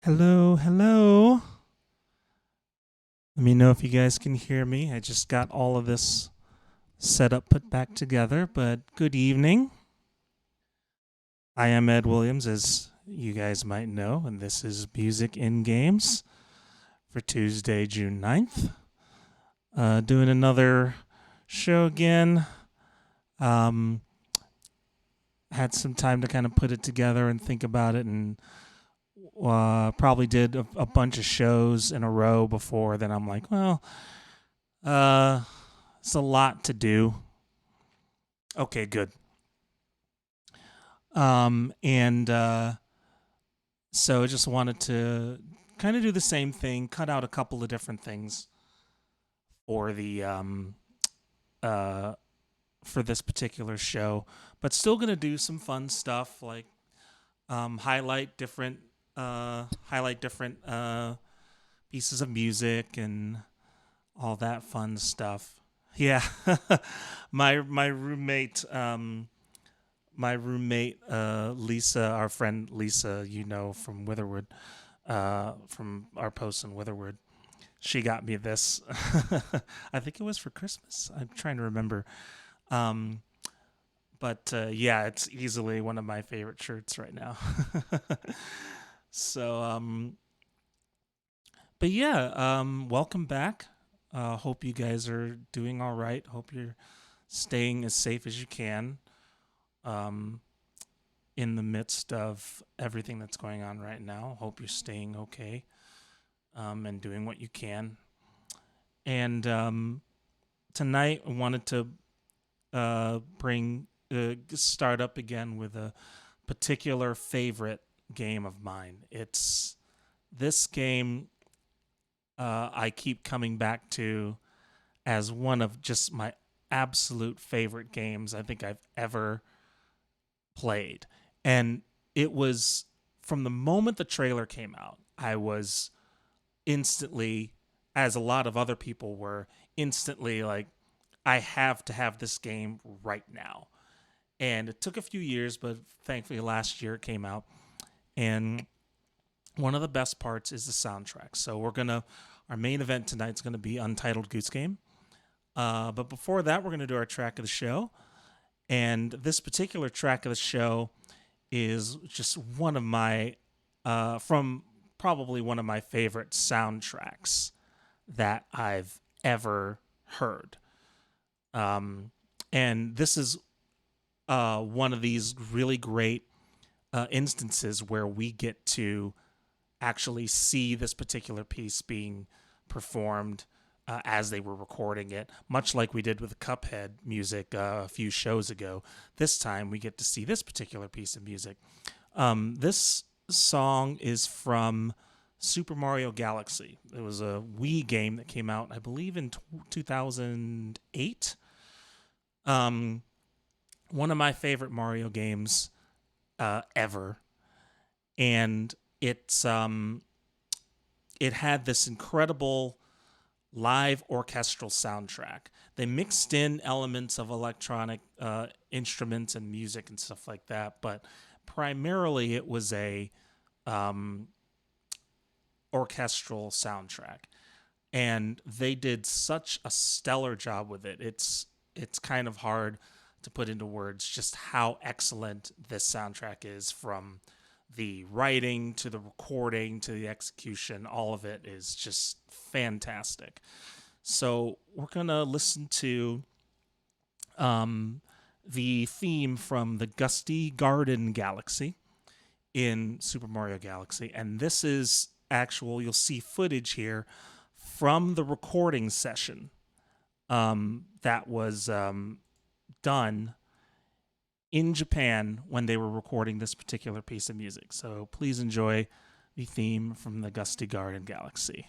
Hello, hello. Let me know if you guys can hear me. I just got all of this set up, put back together, but good evening. I am Ed Williams, as you guys might know, and this is Music in Games for Tuesday, June 9th. Doing another show again. Had some time to kind of put it together and think about it, and probably did a bunch of shows in a row before. Then I'm like, well, it's a lot to do. Okay, good. And so I just wanted to kind of do the same thing, cut out a couple of different things for the for this particular show, but still gonna do some fun stuff like highlight different pieces of music and all that fun stuff. Yeah, my roommate Lisa, our friend Lisa, from Witherwood, from our post in Witherwood, she got me this. I think it was for Christmas. I'm trying to remember. But yeah, it's easily one of my favorite shirts right now. So, but yeah, welcome back. Hope you guys are doing all right. Hope you're staying as safe as you can in the midst of everything that's going on right now. Hope you're staying okay and doing what you can. And tonight I wanted to start up again with a particular favorite game of mine. It's this game I keep coming back to as one of just my absolute favorite games I think I've ever played. And it was from the moment the trailer came out, I was instantly, as a lot of other people were, instantly like, I have to have this game right now. And it took a few years, but thankfully last year it came out. And one of the best parts is the soundtrack. So our main event tonight is gonna be Untitled Goose Game. But before that, we're gonna do our track of the show. And this particular track of the show is just one of my, from probably one of my favorite soundtracks that I've ever heard. And this is one of these really great instances where we get to actually see this particular piece being performed as they were recording it, much like we did with the Cuphead music a few shows ago. This time we get to see this particular piece of music. This song is from Super Mario Galaxy. It was a Wii game that came out, I believe, in 2008. One of my favorite Mario games ever. And it had this incredible live orchestral soundtrack. They mixed in elements of electronic instruments and music and stuff like that, but primarily it was a orchestral soundtrack. And they did such a stellar job with it. It's kind of hard to put into words just how excellent this soundtrack is, from the writing to the recording to the execution. All of it is just fantastic. So we're going to listen to the theme from the Gusty Garden Galaxy in Super Mario Galaxy. And this is you'll see footage here from the recording session that was done in Japan when they were recording this particular piece of music. So please enjoy the theme from the Gusty Garden Galaxy.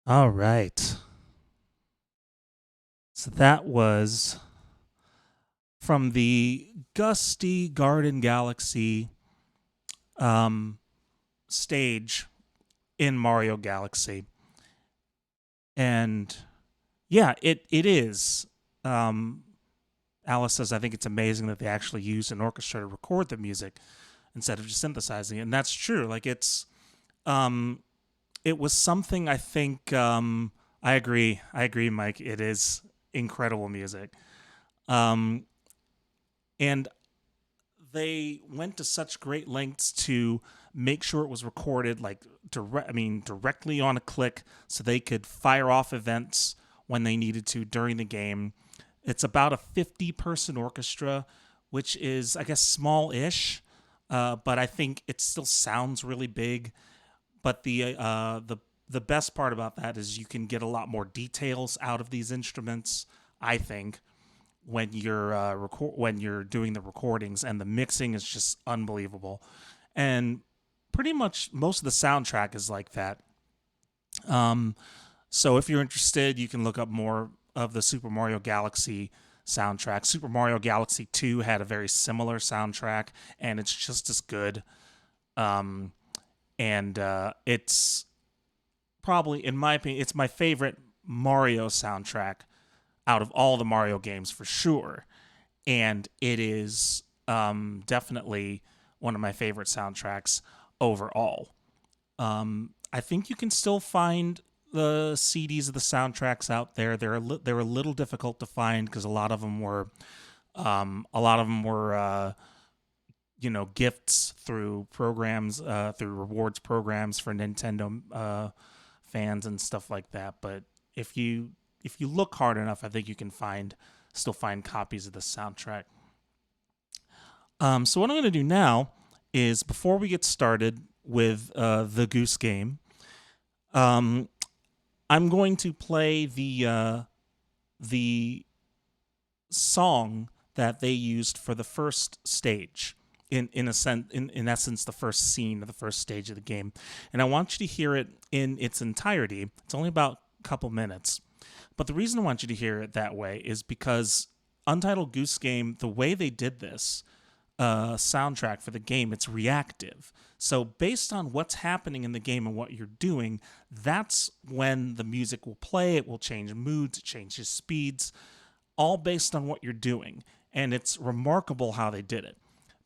All right. So that was from the Gusty Garden Galaxy stage in Mario Galaxy. And yeah, it is Alice says, I think it's amazing that they actually used an orchestra to record the music instead of just synthesizing it. And that's true. Like um, it was something I think, I agree. I agree, Mike. It is incredible music. Um, and they went to such great lengths to make sure it was recorded directly on a click so they could fire off events when they needed to during the game. It's about a 50-person orchestra, which is, I guess, small-ish, but I think it still sounds really big. But the best part about that is you can get a lot more details out of these instruments, I think, when you're doing the recordings, and the mixing is just unbelievable. And pretty much most of the soundtrack is like that. Um, so if you're interested, you can look up more of the Super Mario Galaxy soundtrack. Super Mario Galaxy 2 had a very similar soundtrack, and it's just as good. Um, and it's probably, in my opinion, it's my favorite Mario soundtrack out of all the Mario games for sure. And it is definitely one of my favorite soundtracks overall. I think you can still find the CDs of the soundtracks out there. They're a little difficult to find because a lot of them were gifts through programs, through rewards programs for Nintendo fans and stuff like that. But if you look hard enough, I think you can still find copies of the soundtrack. So what I'm going to do now is, before we get started with the Goose game, I'm going to play the song that they used for the first stage. In essence, the first scene of the first stage of the game, and I want you to hear it in its entirety. It's only about a couple minutes, but the reason I want you to hear it that way is because Untitled Goose Game, the way they did this soundtrack for the game, it's reactive. So based on what's happening in the game and what you're doing, that's when the music will play. It will change moods, it changes speeds, all based on what you're doing. And it's remarkable how they did it.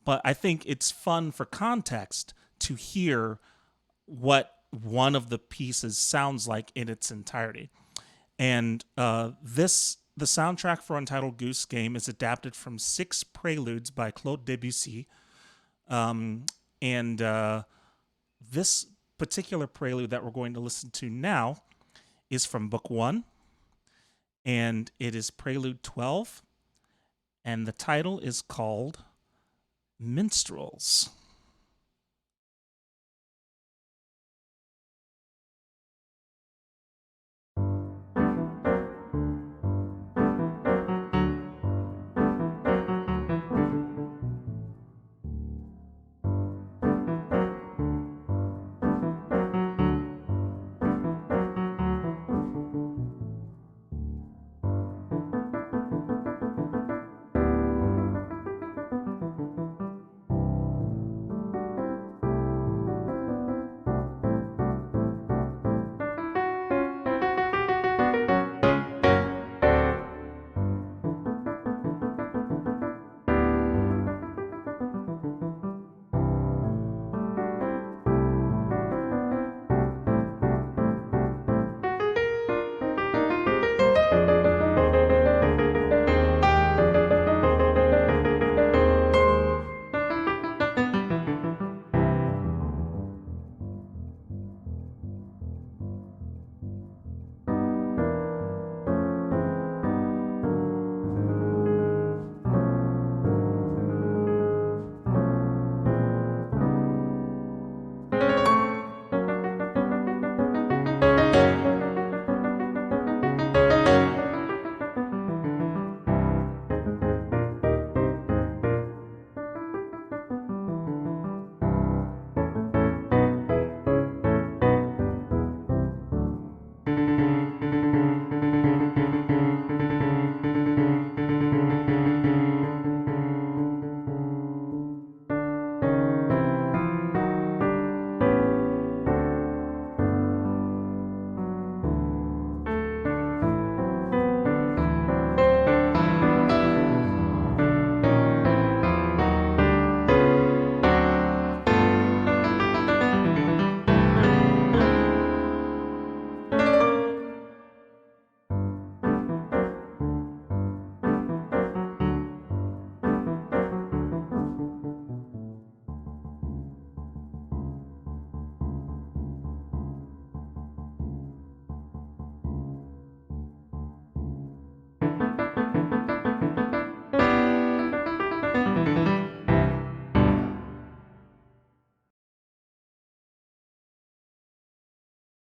But I think it's fun for context to hear what one of the pieces sounds like in its entirety. And the soundtrack for Untitled Goose Game is adapted from 6 preludes by Claude Debussy. And this particular prelude that we're going to listen to now is from Book 1, and it is Prelude 12, and the title is called Minstrels.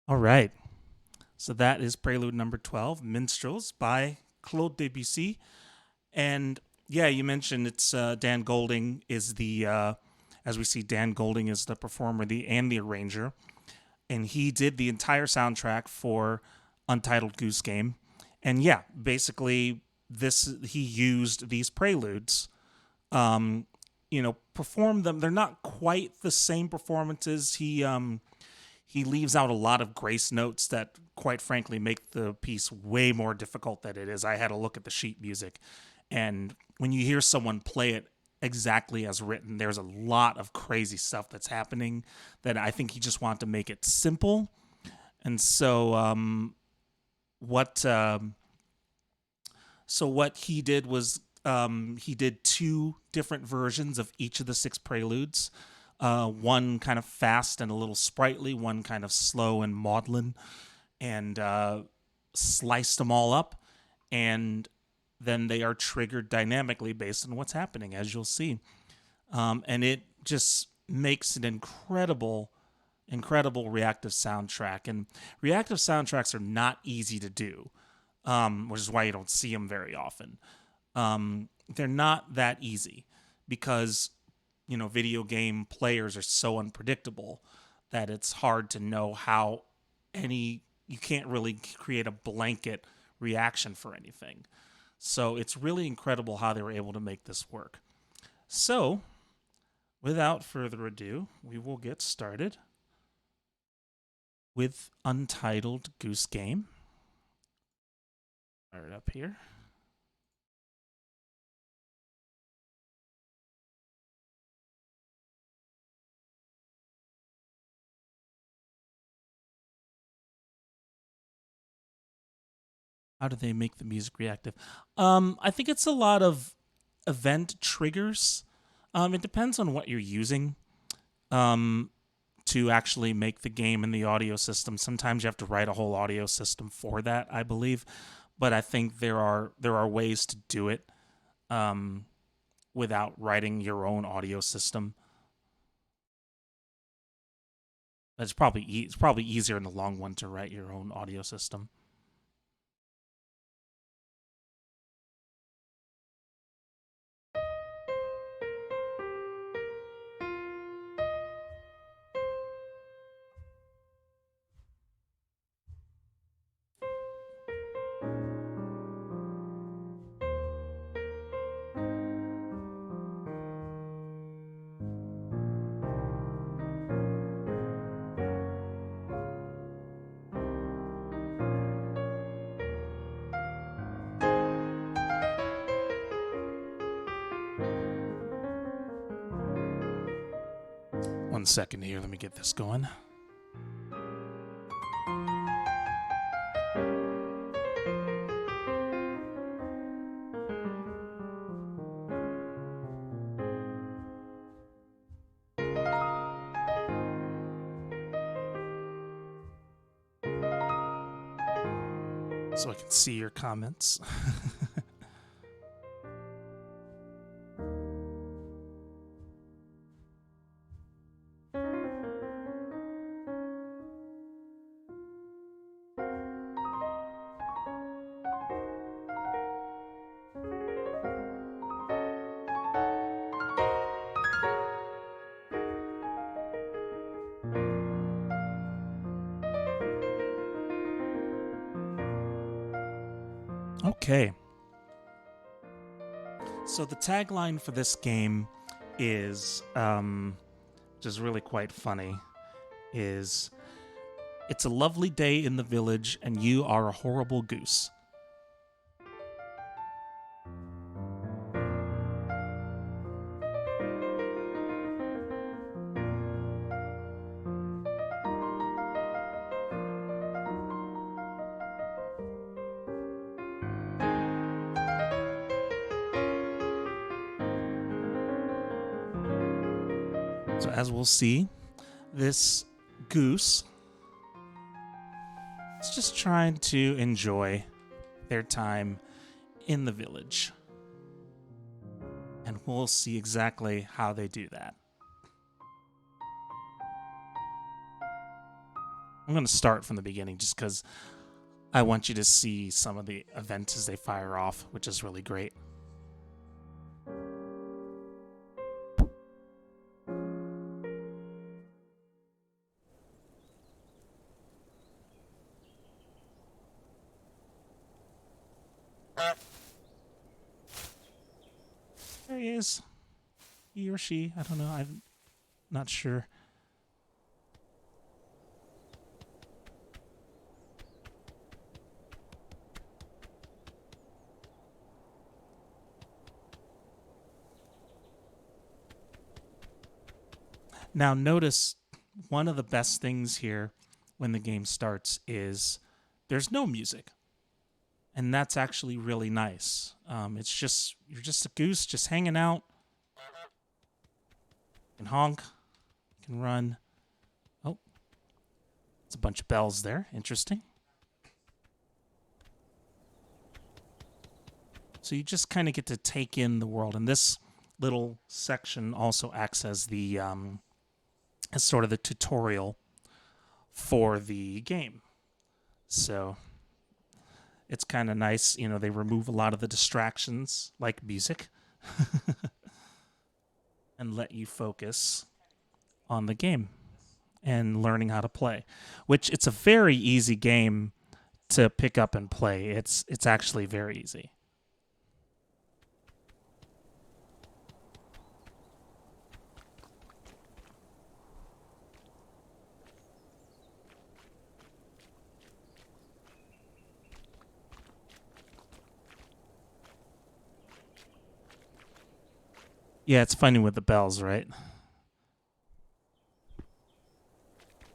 All right. So that is Prelude number 12, Minstrels by Claude Debussy. And yeah, you mentioned it's Dan Golding is as we see, Dan Golding is the performer and the arranger. And he did the entire soundtrack for Untitled Goose Game. And yeah, basically, he used these preludes, performed them. They're not quite the same performances. He leaves out a lot of grace notes that, quite frankly, make the piece way more difficult than it is. I had to look at the sheet music, and when you hear someone play it exactly as written, there's a lot of crazy stuff that's happening that I think he just wanted to make it simple. And what what he did was he did two different versions of each of the six preludes. One kind of fast and a little sprightly, one kind of slow and maudlin, and sliced them all up. And then they are triggered dynamically based on what's happening, as you'll see. And it just makes an incredible reactive soundtrack. And reactive soundtracks are not easy to do, which is why you don't see them very often. They're not that easy because video game players are so unpredictable that it's hard to know how you can't really create a blanket reaction for anything. So it's really incredible how they were able to make this work. So, without further ado, we will get started with Untitled Goose Game. Start it up here. How do they make the music reactive? I think it's a lot of event triggers. It depends on what you're using to actually make the game in the audio system. Sometimes you have to write a whole audio system for that, I believe. But I think there are ways to do it without writing your own audio system. It's probably easier in the long run to write your own audio system. One second here, let me get this going. So I can see your comments. Okay. So the tagline for this game is, which is really quite funny, is "It's a lovely day in the village and you are a horrible goose." So as we'll see, this goose is just trying to enjoy their time in the village. And we'll see exactly how they do that. I'm going to start from the beginning just because I want you to see some of the events as they fire off, which is really great. There he is. He or she, I don't know, I'm not sure. Now notice one of the best things here when the game starts is there's no music. And that's actually really nice. It's just, you're just a goose just hanging out. You can honk, you can run. Oh, it's a bunch of bells there. Interesting. So you just kind of get to take in the world. And this little section also acts as the as sort of the tutorial for the game. So it's kind of nice. You know, they remove a lot of the distractions like music and let you focus on the game and learning how to play, which it's a very easy game to pick up and play. It's actually very easy. Yeah, it's funny with the bells, right?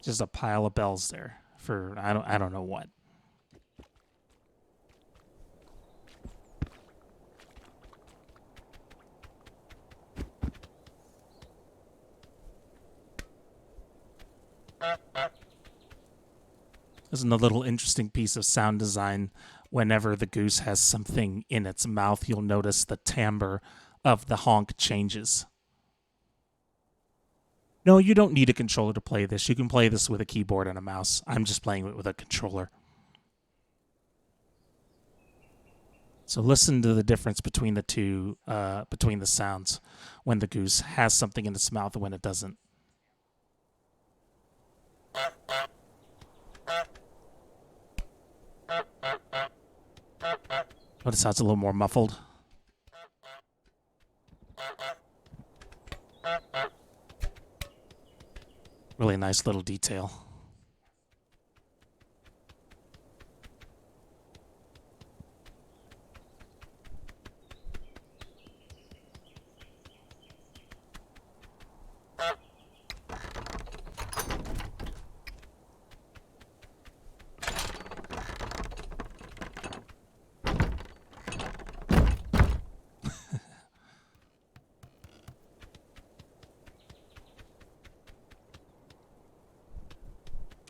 Just a pile of bells there for I don't know what. There's another little interesting piece of sound design. Whenever the goose has something in its mouth, you'll notice the timbre of the honk changes. No, you don't need a controller to play this. You can play this with a keyboard and a mouse. I'm just playing it with a controller. So listen to the difference between the two, between the sounds when the goose has something in its mouth and when it doesn't. But it sounds a little more muffled. Really nice little detail.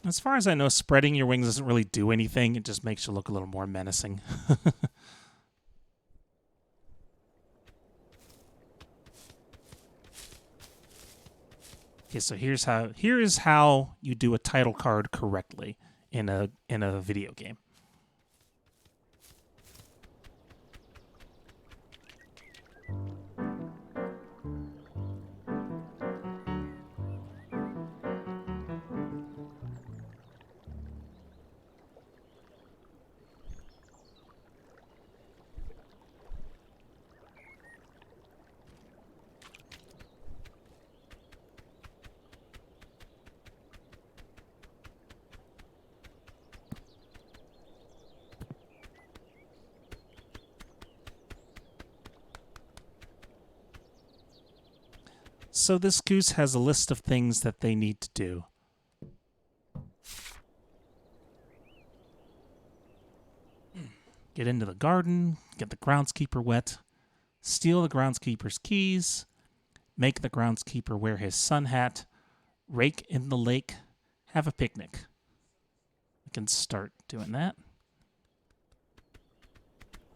As far as I know, spreading your wings doesn't really do anything. It just makes you look a little more menacing. Okay, so here is how you do a title card correctly in a video game. So this goose has a list of things that they need to do. Get into the garden, get the groundskeeper wet, steal the groundskeeper's keys, make the groundskeeper wear his sun hat, rake in the lake, have a picnic. I can start doing that.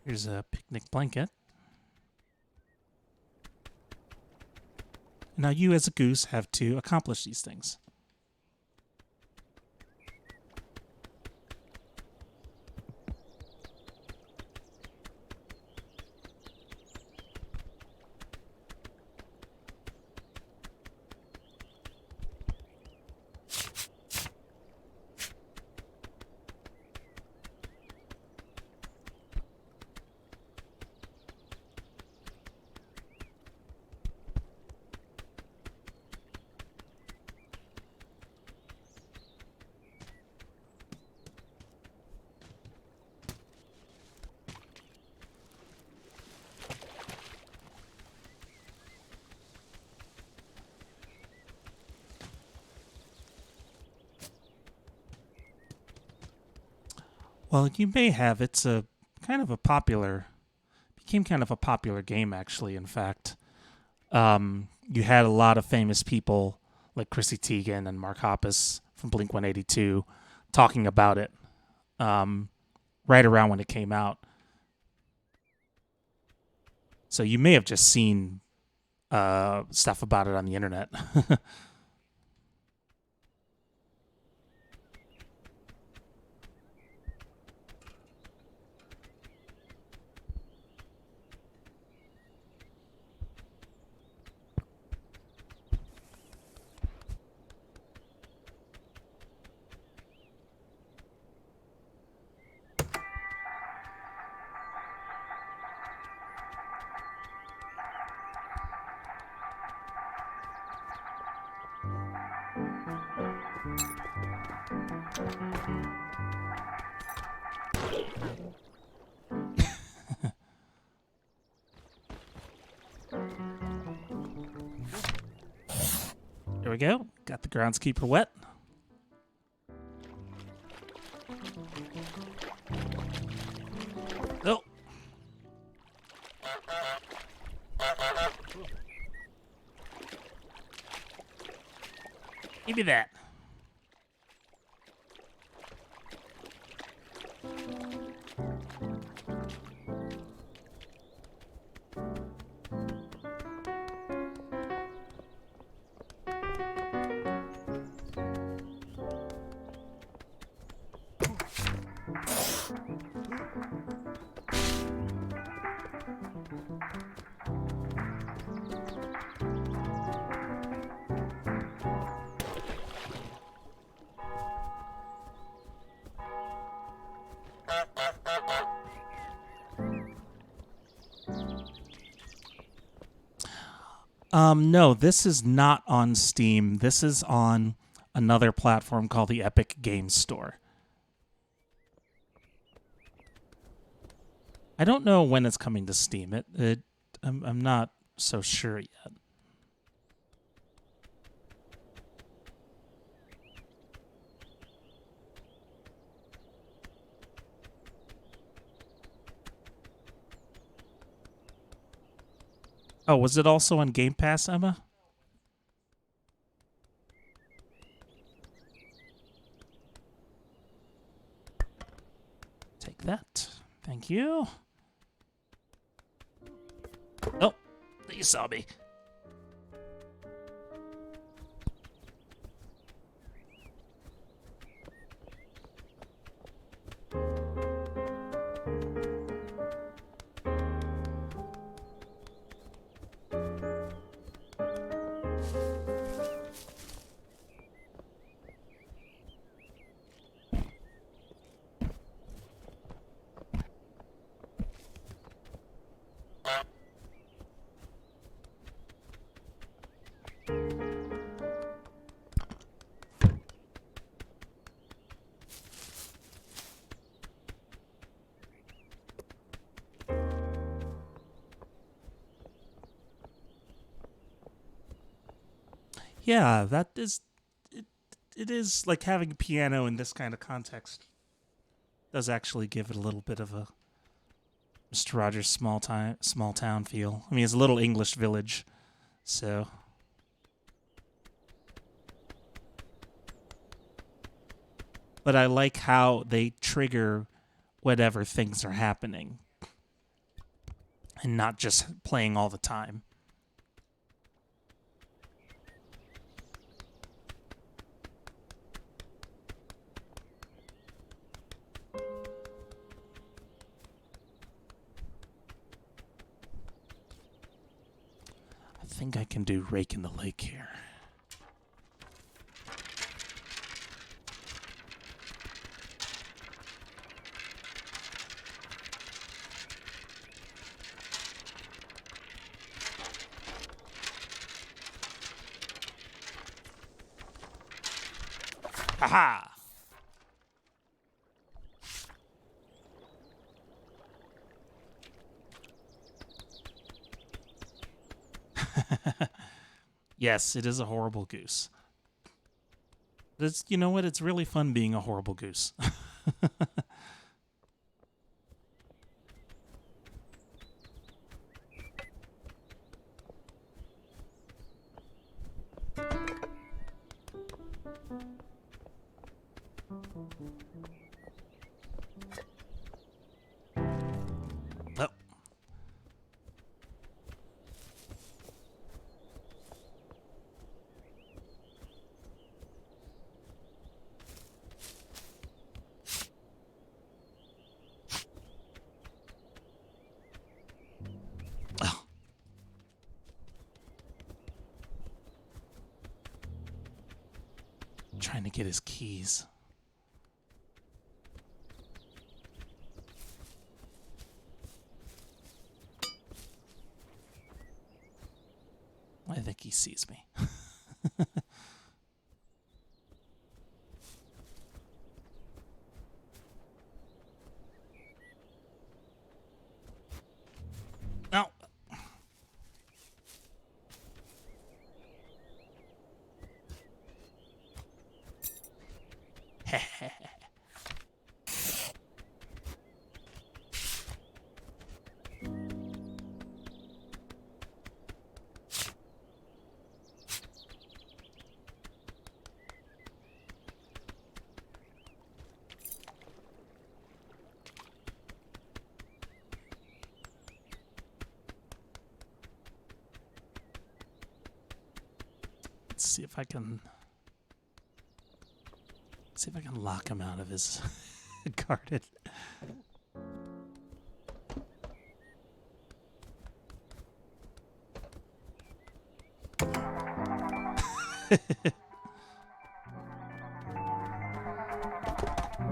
Here's a picnic blanket. Now you as a goose have to accomplish these things. Well, you may have. It's a kind of a popular, became kind of a popular game, actually, in fact. You had a lot of famous people like Chrissy Teigen and Mark Hoppus from Blink 182 talking about it right around when it came out. So you may have just seen stuff about it on the internet. There we go. Got the groundskeeper wet. Oh. Give me that. No, this is not on Steam. This is on another platform called the Epic Games Store. I don't know when it's coming to Steam. I'm not so sure yet. Oh, was it also on Game Pass, Emma? Take that. Thank you. Oh, you saw me. Yeah, that is it is like having a piano in this kind of context does actually give it a little bit of a Mr. Rogers small town feel. I mean, it's a little English village, so but I like how they trigger whatever things are happening and not just playing all the time. I think I can do Rake in the Lake here. Haha! Yes, it is a horrible goose. But it's, you know what? It's really fun being a horrible goose. Oh. Oh. Trying to get his keys. I think he sees me. No. Let's see if I can lock him out of his garden.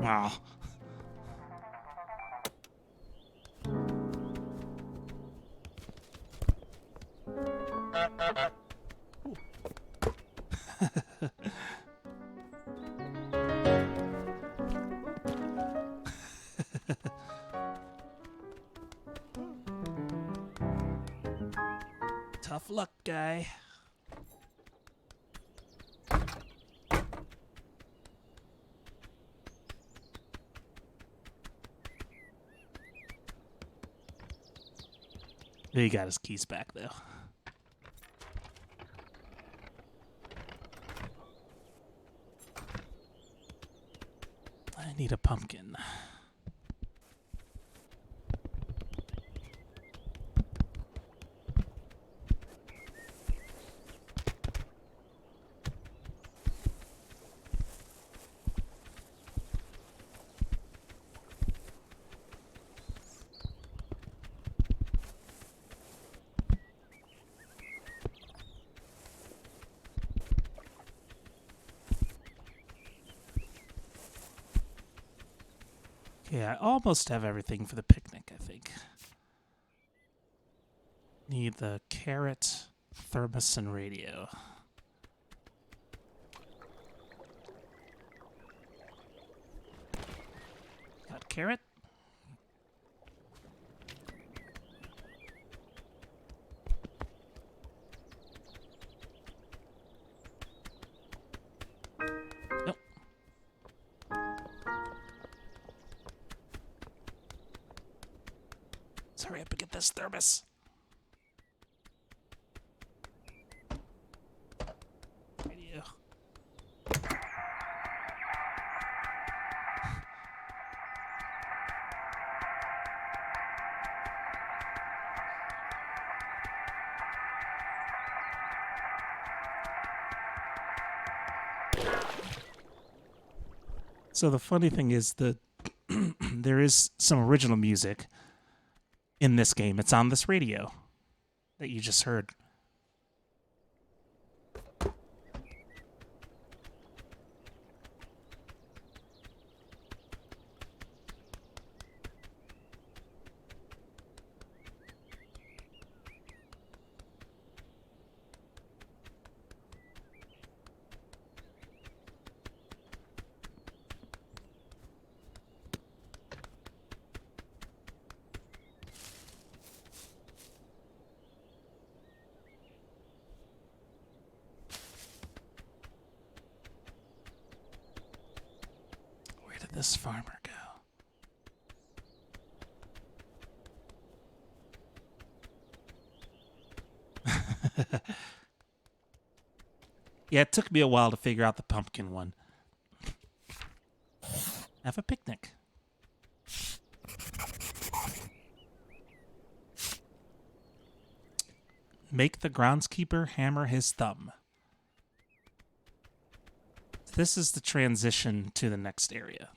Wow. Tough luck, guy. He got his keys back, though. I need a pumpkin. Yeah, I almost have everything for the picnic, I think. Need the carrot, thermos, and radio. Got carrot. Nope. Let's hurry up and get this thermos. Radio. So the funny thing is that there is some original music in this game. It's on this radio that you just heard. Where did this farmer go? Yeah, it took me a while to figure out the pumpkin one. Have a picnic. Make the groundskeeper hammer his thumb. This is the transition to the next area.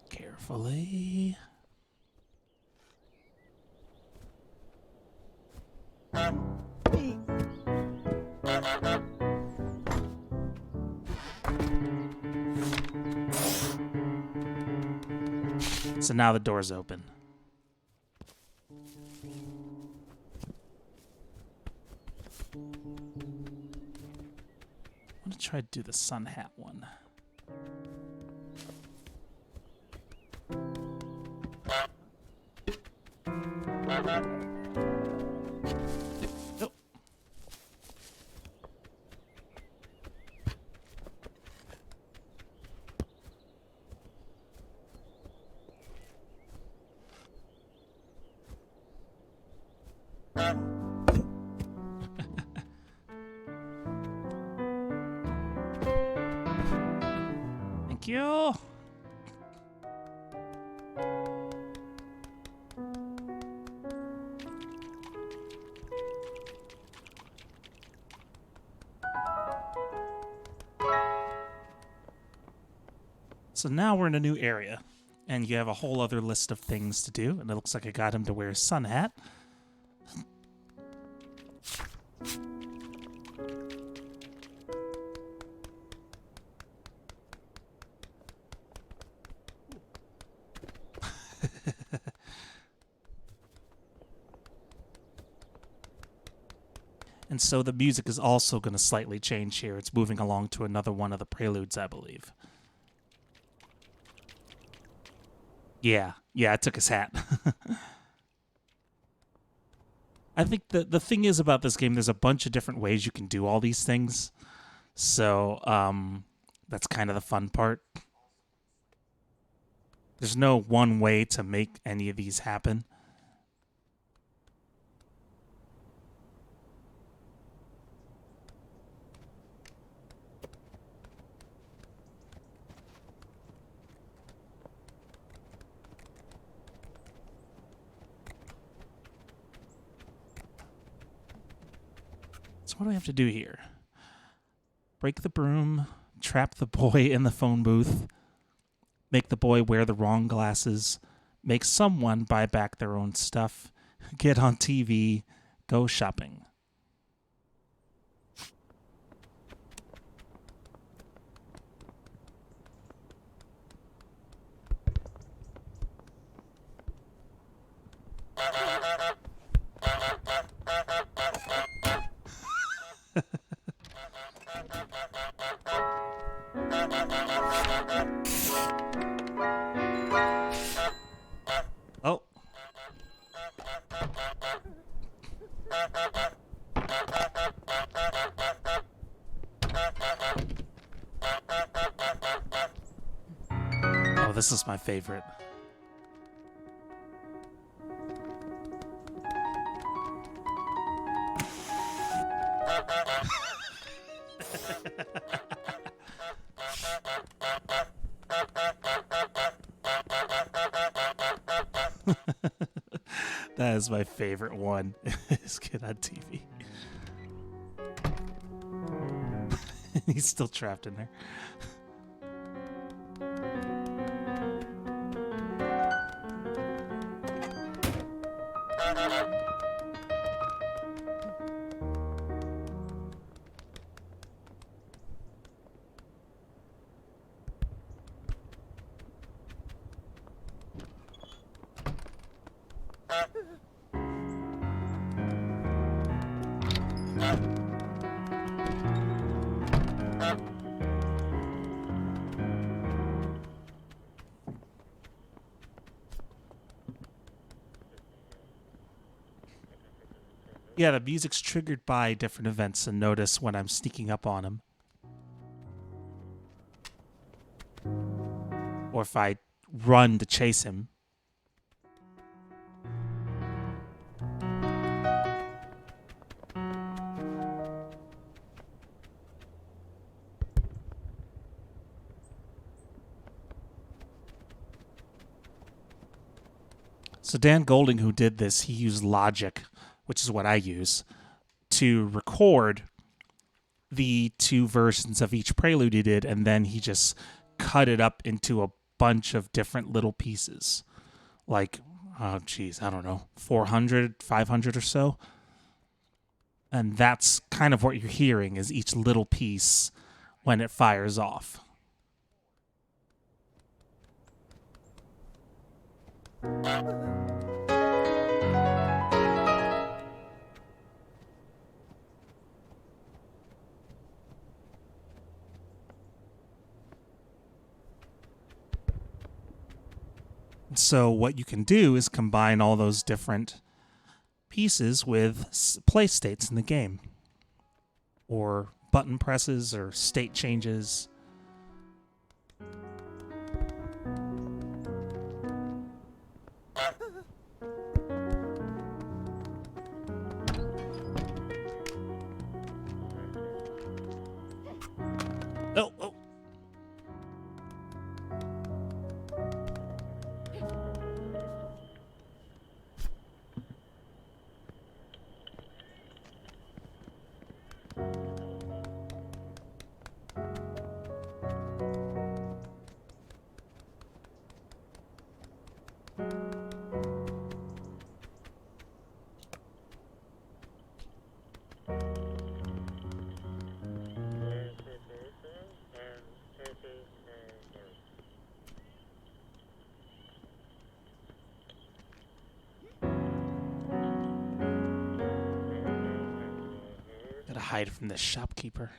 Carefully. So now the door's open. I'm gonna try to do the sun hat one. Nope. Thank you. So now we're in a new area, and you have a whole other list of things to do, and it looks like I got him to wear a sun hat. And so the music is also going to slightly change here. It's moving along to another one of the preludes, I believe. Yeah, I took his hat. I think the thing is about this game, there's a bunch of different ways you can do all these things. So that's kind of the fun part. There's no one way to make any of these happen. So what do we have to do here? Break the broom, trap the boy in the phone booth, make the boy wear the wrong glasses, make someone buy back their own stuff, get on TV, go shopping. Oh. Oh, this is my favorite. That is my favorite one. Is get on TV. He's still trapped in there. Yeah, the music's triggered by different events, and notice when I'm sneaking up on him. Or if I run to chase him. So Dan Golding, who did this, he used Logic, which is what I use, to record the two versions of each prelude he did, and then he just cut it up into a bunch of different little pieces. Like, oh geez, I don't know, 400, 500 or so. And that's kind of what you're hearing is each little piece when it fires off. So what you can do is combine all those different pieces with play states in the game, or button presses or state changes. Oh. Gotta hide from this shopkeeper.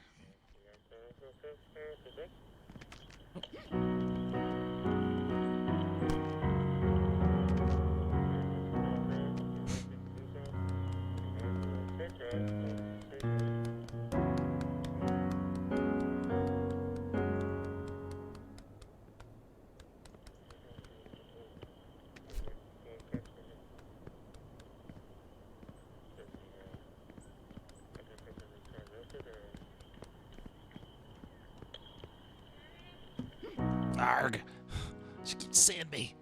Arg. She keeps seeing me.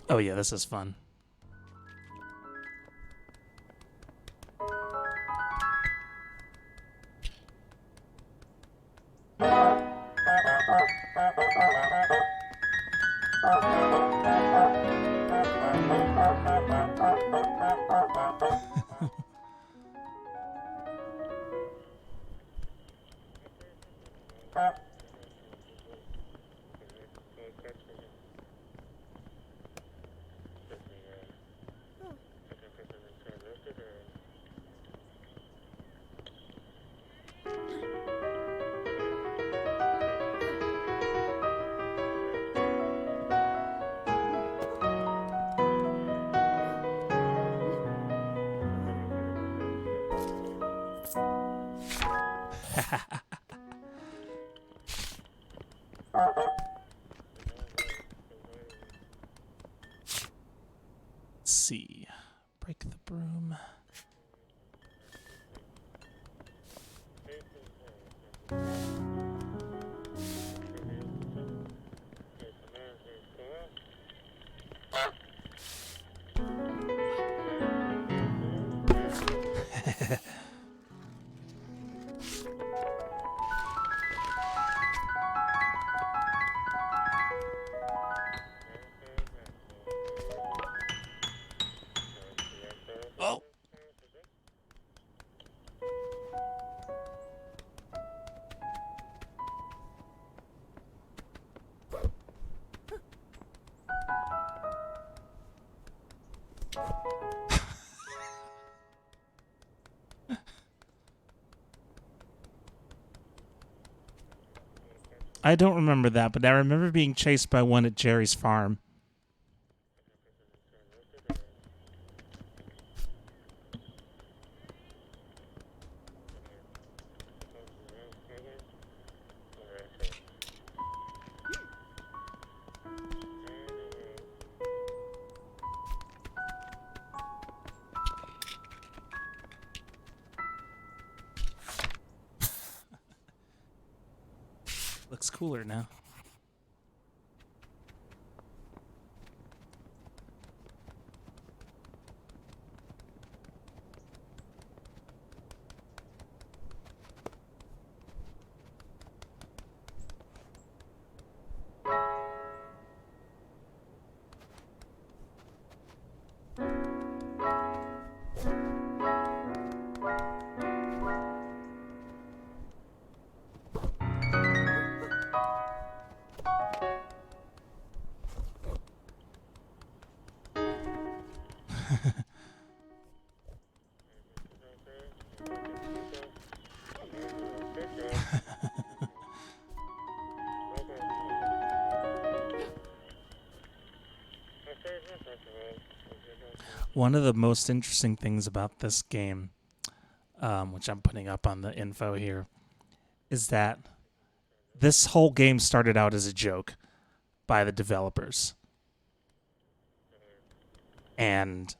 Oh yeah, this is fun. Let's see. Break the broom. Oh. I don't remember that, but I remember being chased by one at Jerry's farm. Looks cooler now. One of the most interesting things about this game, which I'm putting up on the info here, is that this whole game started out as a joke by the developers. And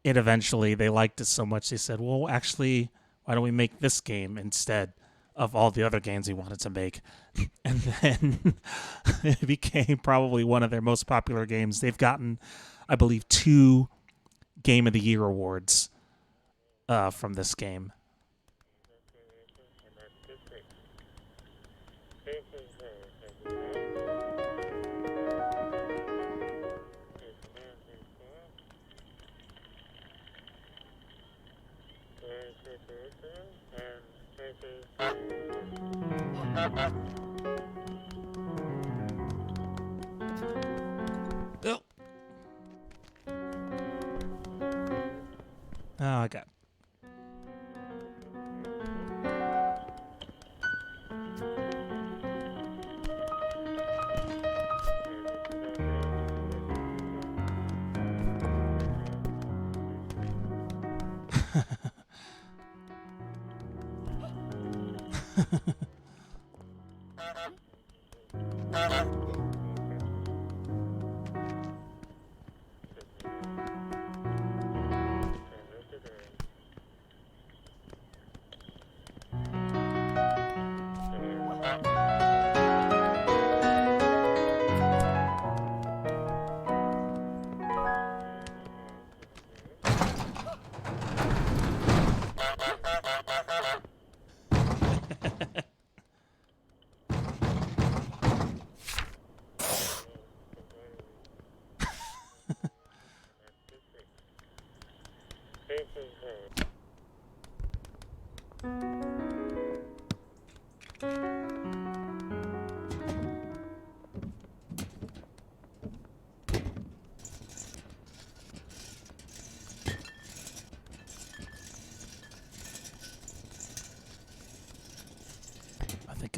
it eventually, they liked it so much, they said, well, actually, why don't we make this game instead of all the other games we wanted to make? And then it became probably one of their most popular games. They've gotten, I believe, 2 Game of the Year awards from this game. Oh. Oh, I got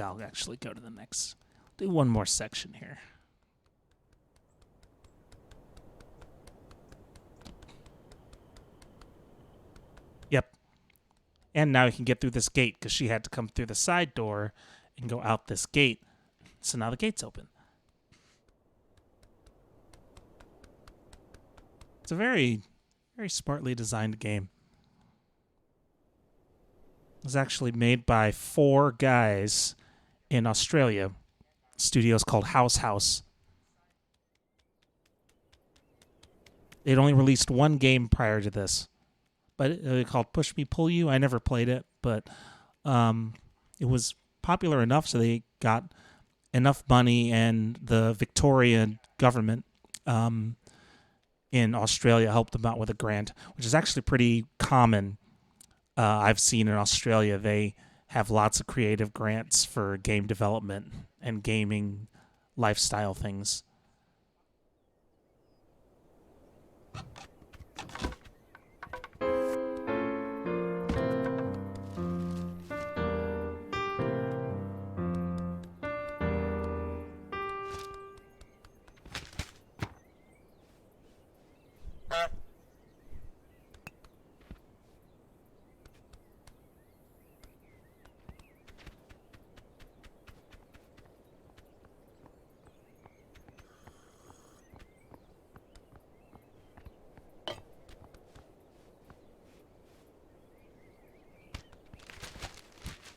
I'll actually go to the next. Do one more section here. Yep. And now you can get through this gate because she had to come through the side door and go out this gate. So now the gate's open. It's a very, very smartly designed game. It was actually made by 4 guys in Australia. The studio's called House. They'd only released 1 game prior to this, but it called Push Me Pull You. I never played it, but it was popular enough so they got enough money, and the Victorian government in Australia helped them out with a grant, which is actually pretty common. I've seen in Australia they have lots of creative grants for game development and gaming lifestyle things.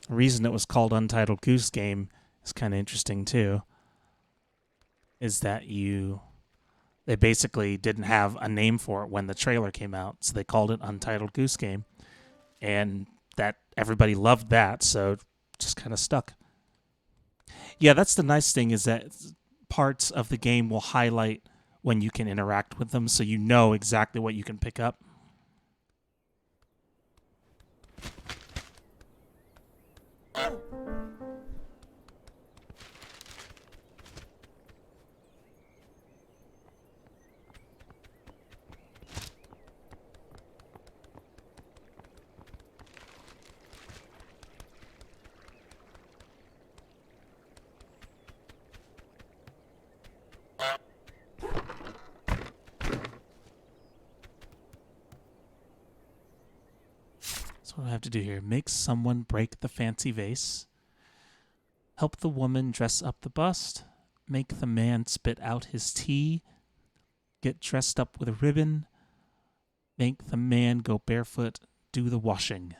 The reason it was called Untitled Goose Game is kind of interesting too. Is that they basically didn't have a name for it when the trailer came out, so they called it Untitled Goose Game, and that everybody loved that, so it just kind of stuck. Yeah, that's the nice thing, is that parts of the game will highlight when you can interact with them, so you know exactly what you can pick up. So what do I have to do here? Make someone break the fancy vase. Help the woman dress up the bust. Make the man spit out his tea. Get dressed up with a ribbon. Make the man go barefoot. Do the washing.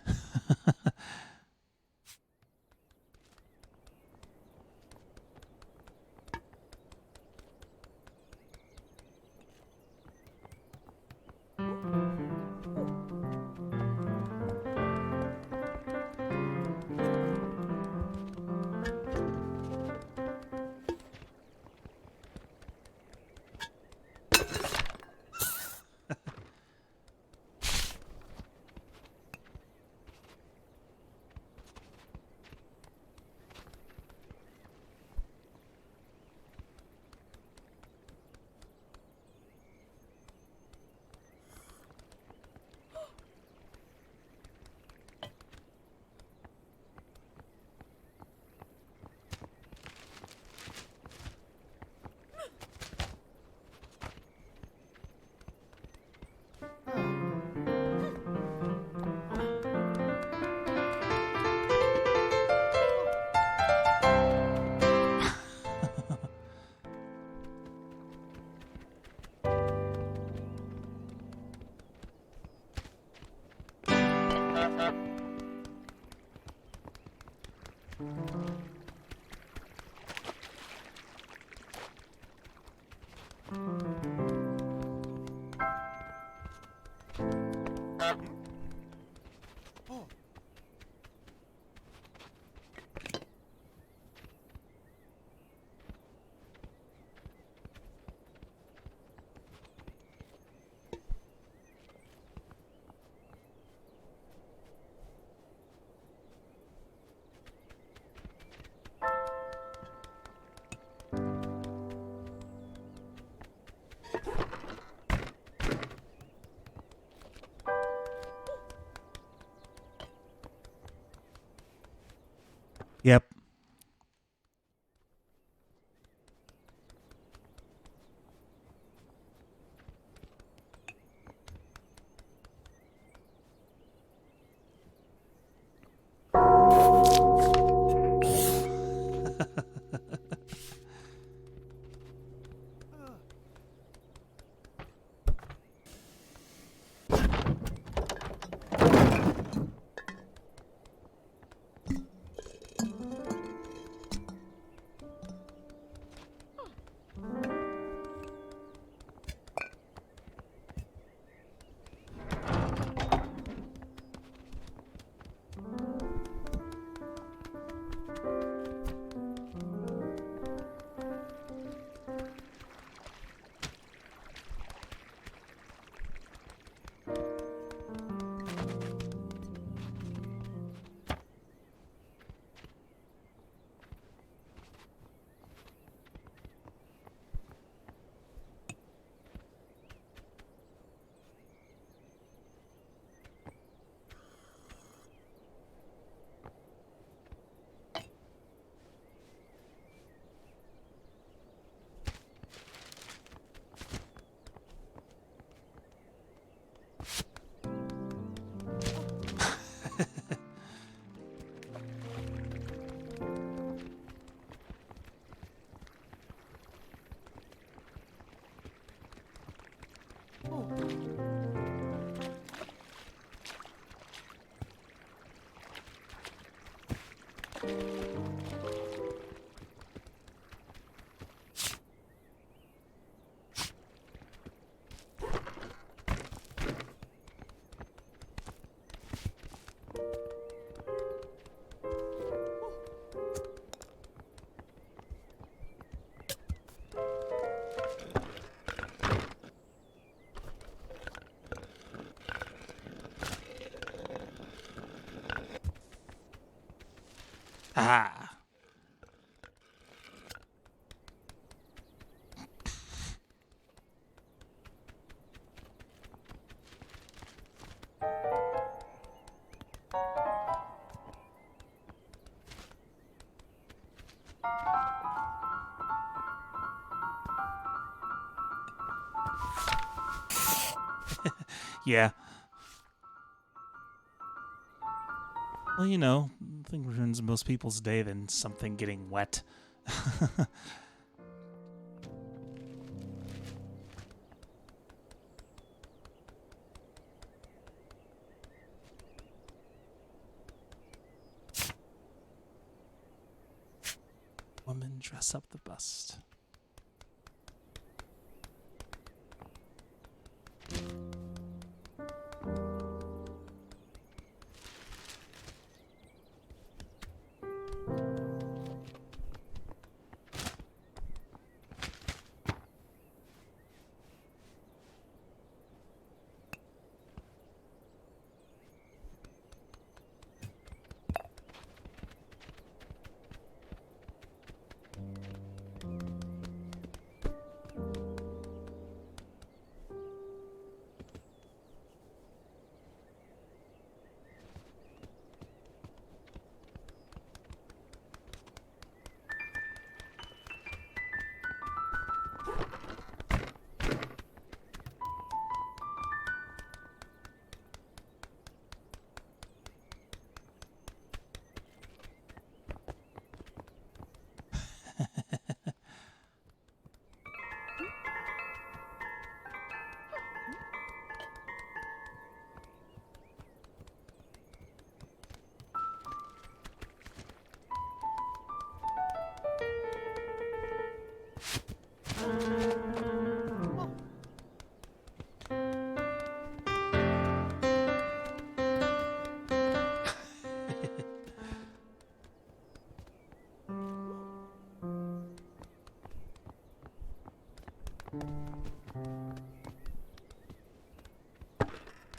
Ah. Yeah. Well, you know, nothing ruins most people's day than something getting wet. Woman, dress up the bust.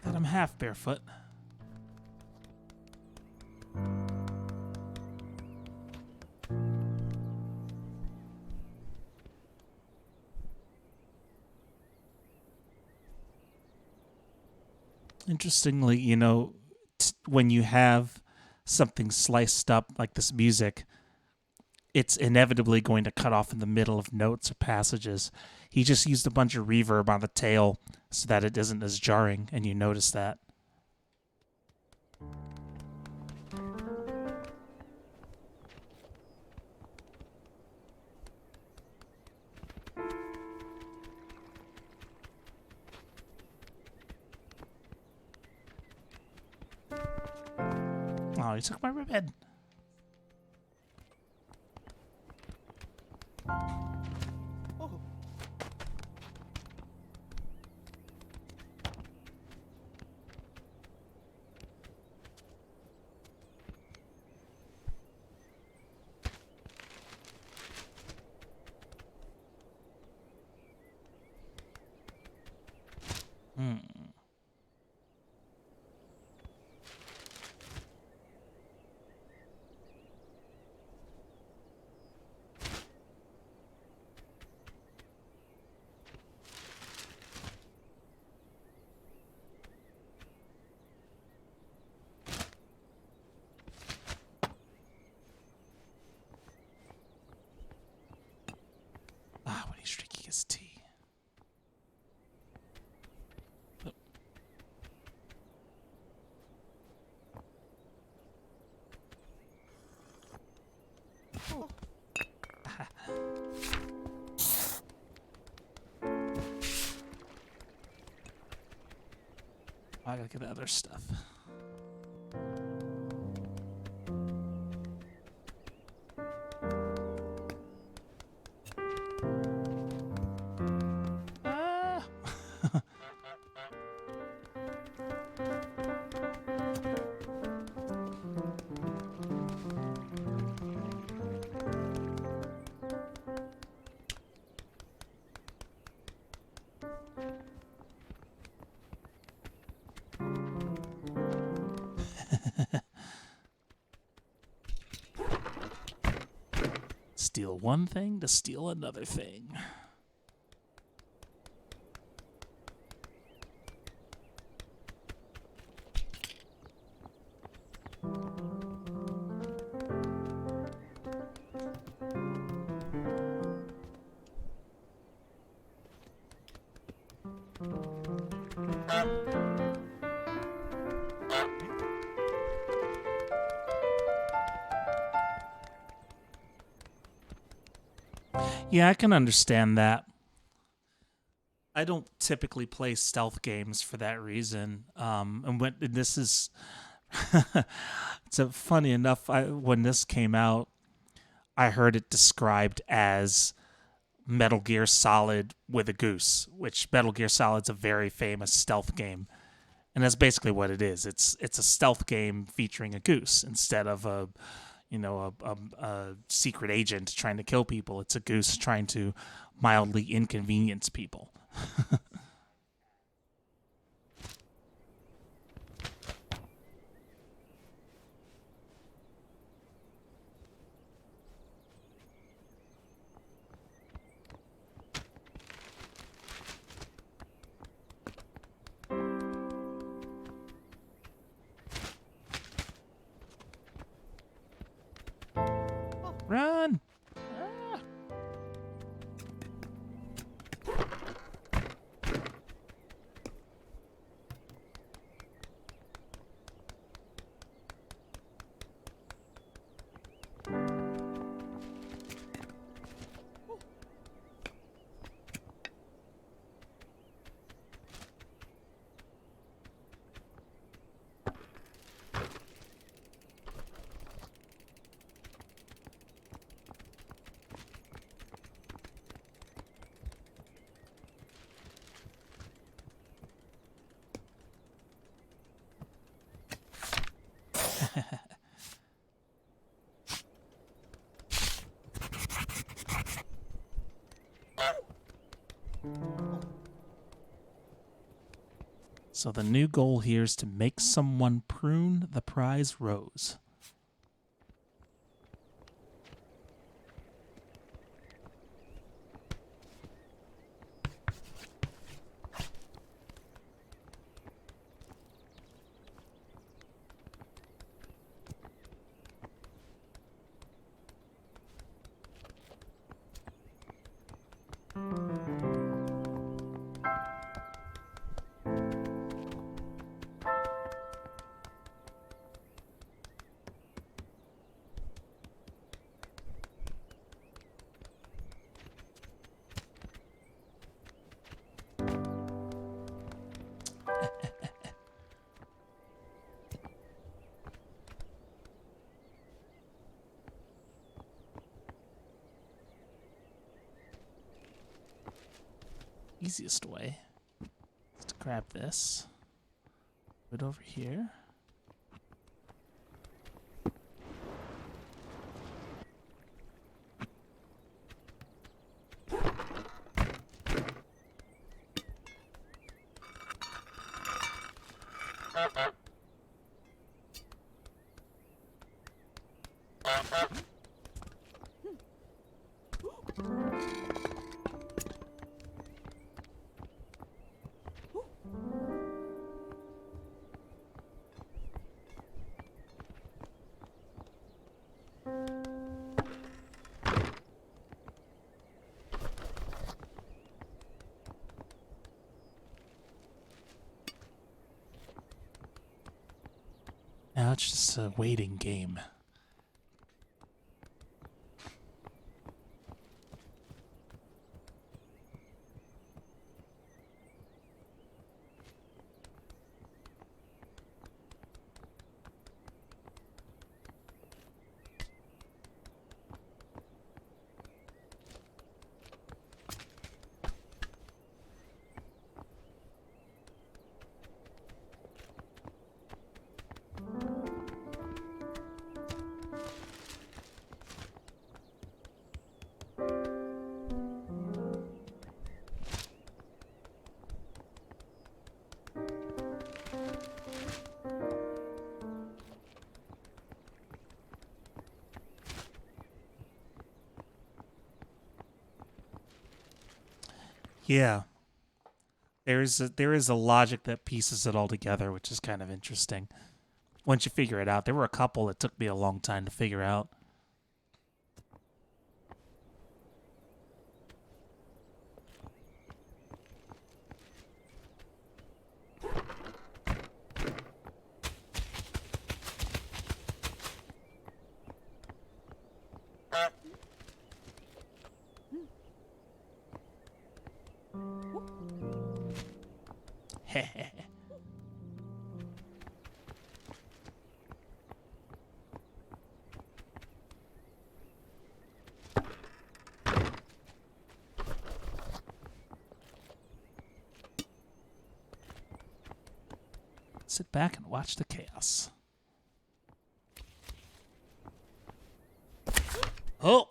God, I'm half barefoot. Interestingly, you know, when you have something sliced up like this music, it's inevitably going to cut off in the middle of notes or passages. He just used a bunch of reverb on the tail so that it isn't as jarring, and you notice that. Oh, he took my ribbon. Oh. Hmm. Ah, when he's drinking his tea. Oh. I gotta get the other stuff. Steal one thing to steal another thing. Yeah, I can understand that. I don't typically play stealth games for that reason. And when this is, it's funny enough. When this came out, I heard it described as Metal Gear Solid with a goose, which Metal Gear Solid's a very famous stealth game, and that's basically what it is. It's a stealth game featuring a goose instead of a secret agent trying to kill people. It's a goose trying to mildly inconvenience people. Run! Ah. So the new goal here is to make someone prune the prize rose. Easiest way is to grab this, put it over here. Now it's just a waiting game. Yeah. There is a logic that pieces it all together, which is kind of interesting. Once you figure it out, there were a couple that took me a long time to figure out. Sit back and watch the chaos. Oh!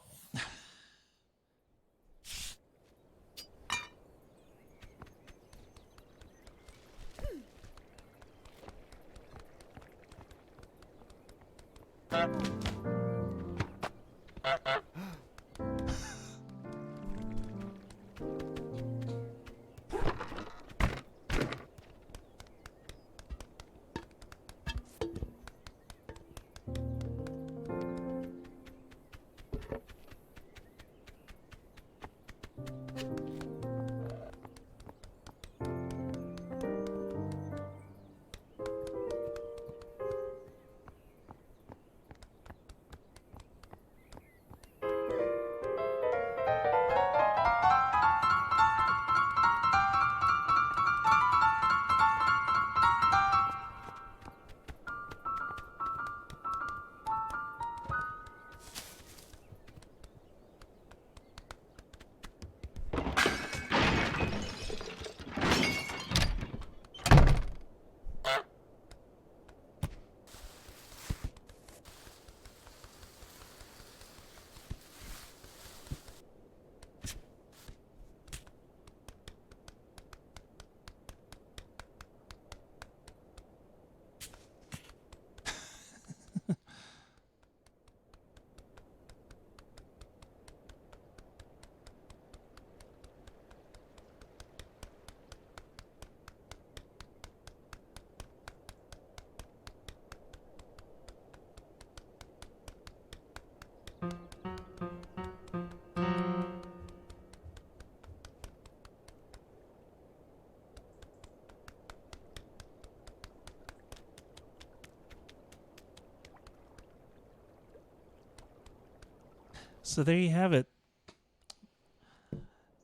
So there you have it.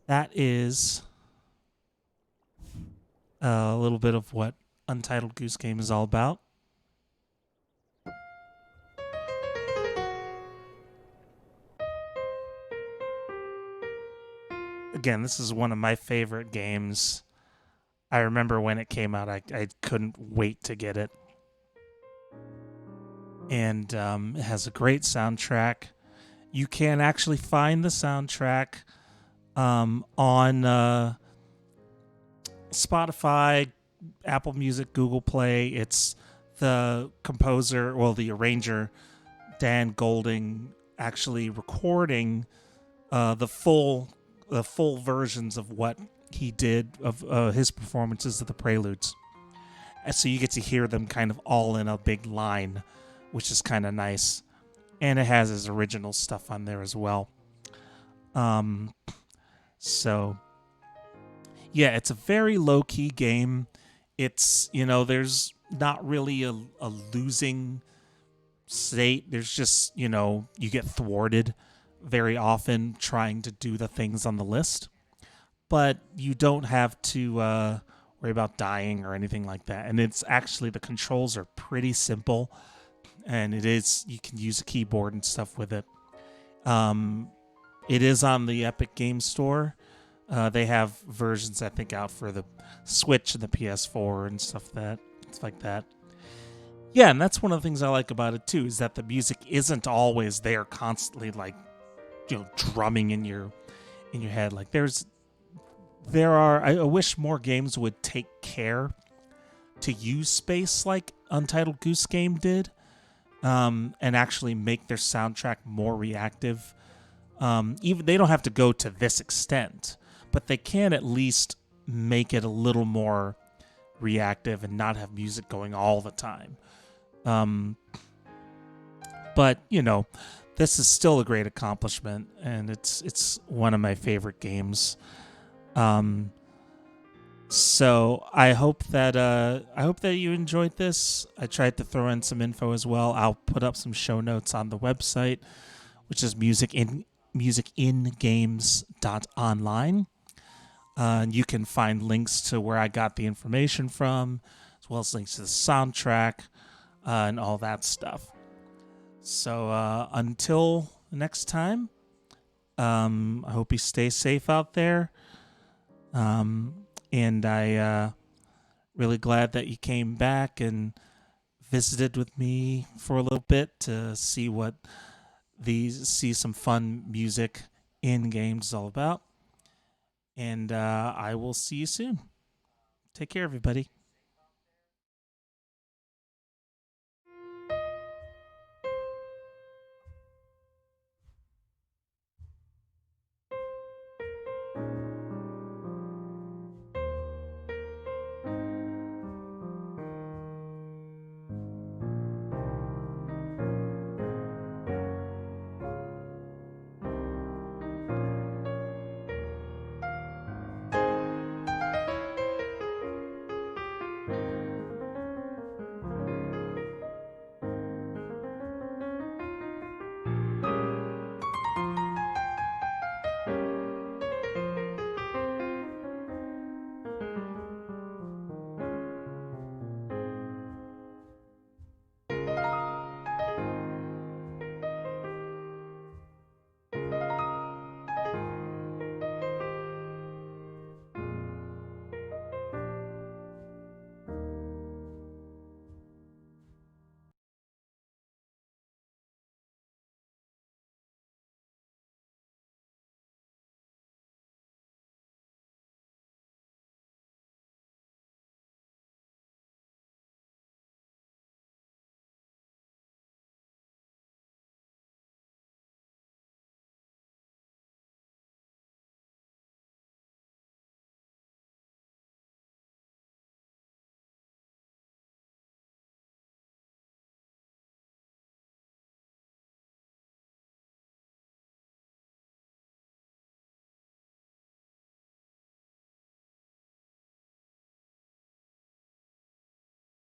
That is a little bit of what Untitled Goose Game is all about. Again, this is one of my favorite games. I remember when it came out, I couldn't wait to get it. And it has a great soundtrack. You can actually find the soundtrack on Spotify, Apple Music, Google Play. It's the composer, well, the arranger, Dan Golding, actually recording the full versions of what he did of his performances of the preludes. And so you get to hear them kind of all in a big line, which is kind of nice. And it has his original stuff on there as well. So, yeah, it's a very low-key game. It's, there's not really a losing state. There's just, you get thwarted very often trying to do the things on the list. But you don't have to worry about dying or anything like that. And it's actually, the controls are pretty simple. And you can use a keyboard and stuff with it. It is on the Epic Games Store. They have versions, I think, out for the Switch and the PS4 and stuff like that. Yeah, and that's one of the things I like about it too, is that the music isn't always there constantly, like, drumming in your head. Like I wish more games would take care to use space like Untitled Goose Game did. And actually make their soundtrack more reactive. Even they don't have to go to this extent, but they can at least make it a little more reactive and not have music going all the time. But this is still a great accomplishment, and it's one of my favorite games. So I hope that you enjoyed this. I tried to throw in some info as well. I'll put up some show notes on the website, which is musicingames.online. You can find links to where I got the information from, as well as links to the soundtrack and all that stuff. So until next time, I hope you stay safe out there. And I really glad that you came back and visited with me for a little bit to see some fun music in games is all about. And I will see you soon. Take care, everybody.